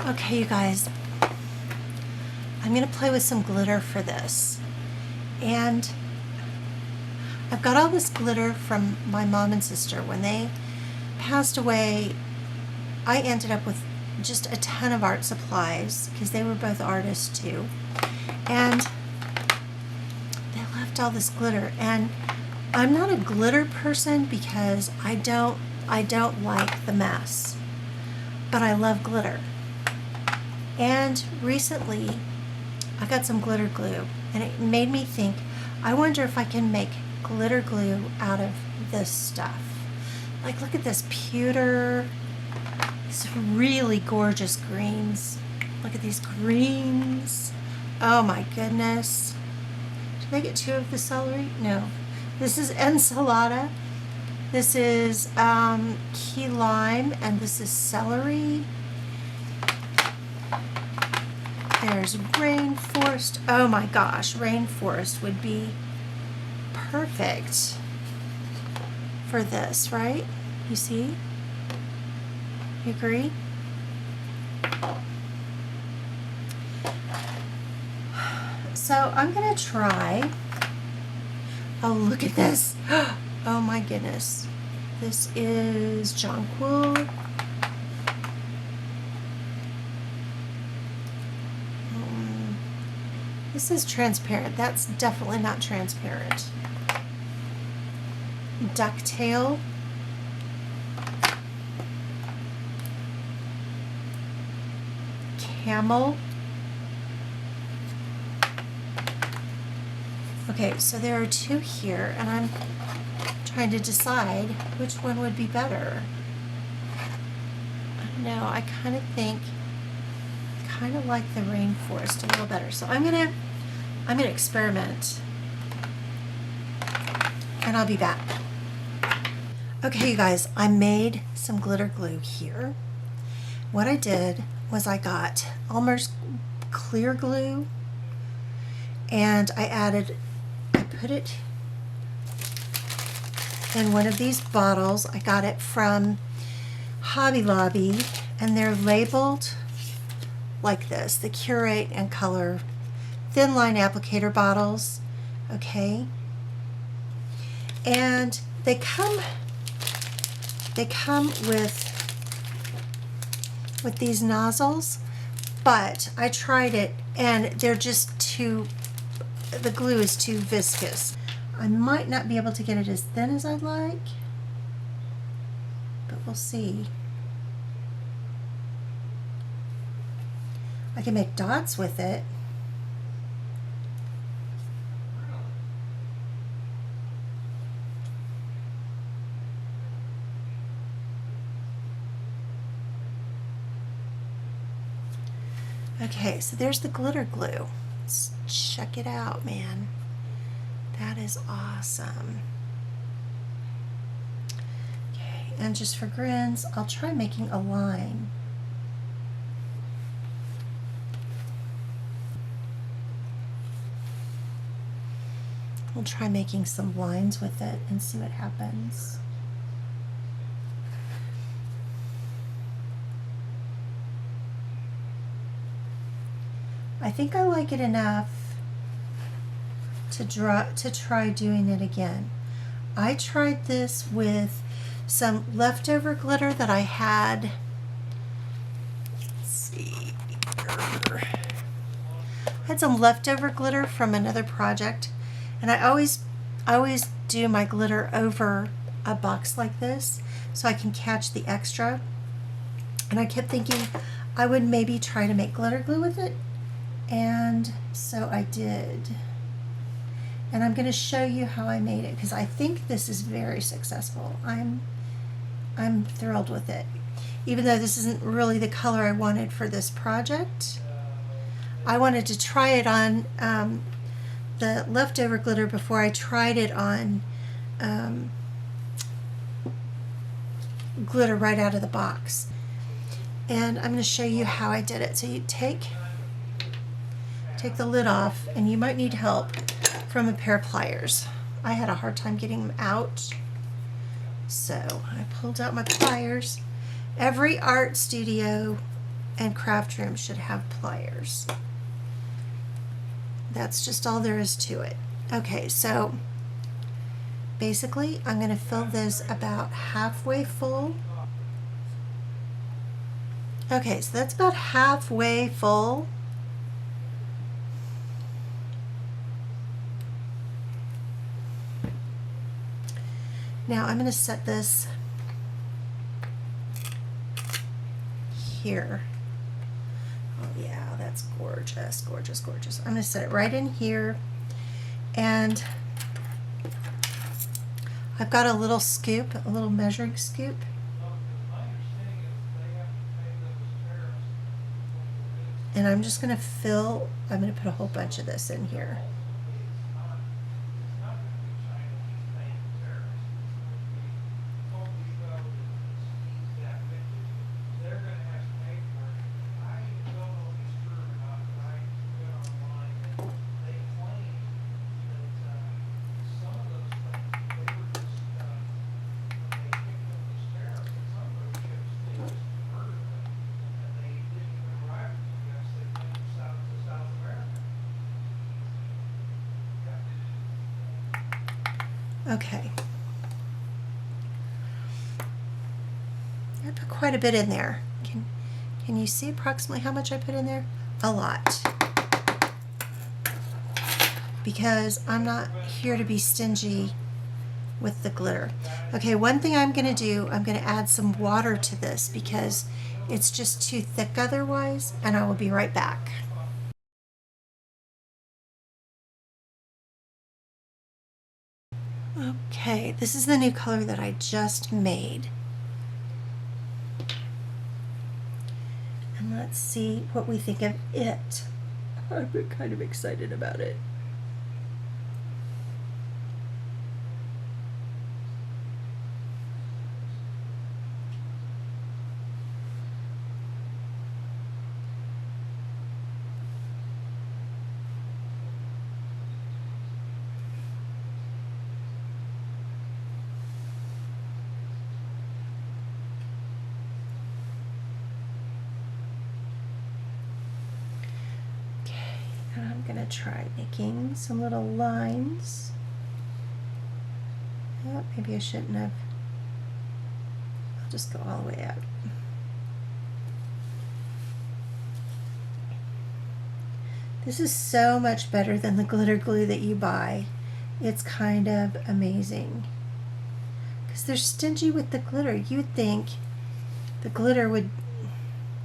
Okay, you guys, I'm going to play with some glitter for this. And I've got all this glitter from my mom and sister. When they passed away, I ended up with just a ton of art supplies because they were both artists too. And they left all this glitter. And I'm not a glitter person because I don't like the mess. But I love glitter. And recently I got some glitter glue and it made me think, I wonder if I can make glitter glue out of this stuff. Like, look at this pewter, these really gorgeous greens. Look at these greens. Oh my goodness. Did I get two of the celery? No. This is ensalada. This is key lime, and this is celery. There's rainforest. Oh my gosh, rainforest would be perfect for this, right? You see? You agree? So I'm gonna try. Oh, look at this. Oh my goodness. This is jonquil. This is transparent. That's definitely not transparent. Ducktail. Camel. Okay, so there are two here, and I'm trying to decide which one would be better. I don't know. I kind of think, kind of like the rainforest a little better. So I'm gonna experiment, and I'll be back. Okay, you guys, I made some glitter glue here. What I did was I got Elmer's clear glue, and I put it in one of these bottles. I got it from Hobby Lobby, and they're labeled like this, the Curate and Color thin line applicator bottles. Okay, and they come with these nozzles, but I tried it and they're just too, the glue is too viscous. I might not be able to get it as thin as I'd like, but we'll see. I can make dots with it. Okay, so there's the glitter glue. Let's check it out, man. That is awesome. Okay, and just for grins, I'll try making a line. We'll try making some lines with it and see what happens. I think I like it enough to try doing it again. I tried this with some leftover glitter that I had. Let's see. I had some leftover glitter from another project, and I always do my glitter over a box like this so I can catch the extra. And I kept thinking I would maybe try to make glitter glue with it. And so I did, and I'm going to show you how I made it because I think this is very successful. I'm thrilled with it, even though this isn't really the color I wanted for this project. I wanted to try it on the leftover glitter before I tried it on glitter right out of the box, and I'm going to show you how I did it. So you take the lid off, and you might need help from a pair of pliers. I had a hard time getting them out, so I pulled out my pliers. Every art studio and craft room should have pliers. That's just all there is to it. Okay, so basically I'm going to fill this about halfway full. Okay, so that's about halfway full. Now I'm going to set this here. Oh yeah, that's gorgeous, gorgeous, gorgeous. I'm going to set it right in here, and I've got a little scoop, a little measuring scoop. And I'm just going to fill, I'm going to put a whole bunch of this in here. Okay. I put quite a bit in there. Can you see approximately how much I put in there? A lot. Because I'm not here to be stingy with the glitter. Okay, one thing I'm going to do, I'm going to add some water to this because it's just too thick otherwise, and I will be right back. Okay, this is the new color that I just made. And let's see what we think of it. I'm kind of excited about it. I'm going to try making some little lines. Oh, maybe I shouldn't have. I'll just go all the way out. This is so much better than the glitter glue that you buy. It's kind of amazing. Because they're stingy with the glitter. You'd think the glitter would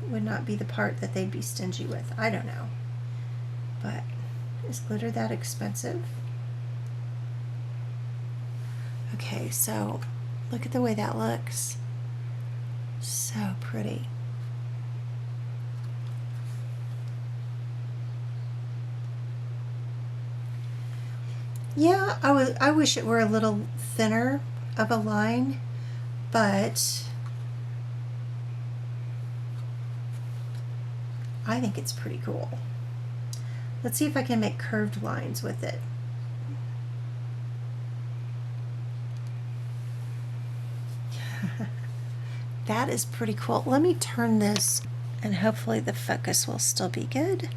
not be the part that they'd be stingy with. I don't know. But is glitter that expensive? Okay, so look at the way that looks. So pretty. Yeah, I wish it were a little thinner of a line, but I think it's pretty cool. Let's see if I can make curved lines with it. That is pretty cool. Let me turn this and hopefully the focus will still be good.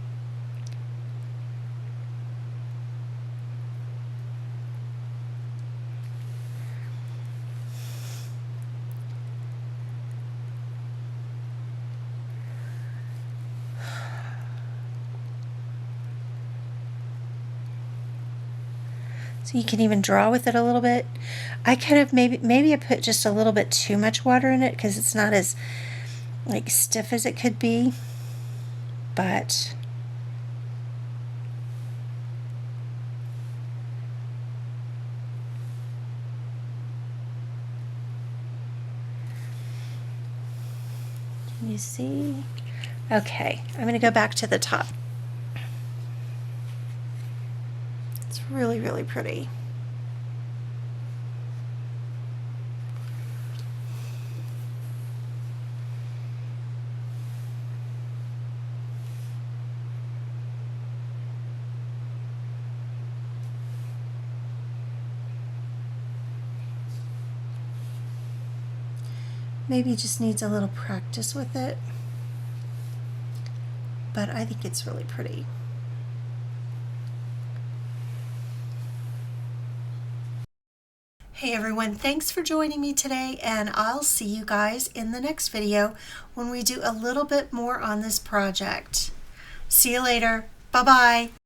So you can even draw with it a little bit. I kind of maybe I put just a little bit too much water in it because it's not as like stiff as it could be. But can you see? Okay, I'm going to go back to the top. It's really, really pretty. Maybe just needs a little practice with it. but I think it's really pretty. Hey everyone, thanks for joining me today, and I'll see you guys in the next video when we do a little bit more on this project. See you later. Bye-bye.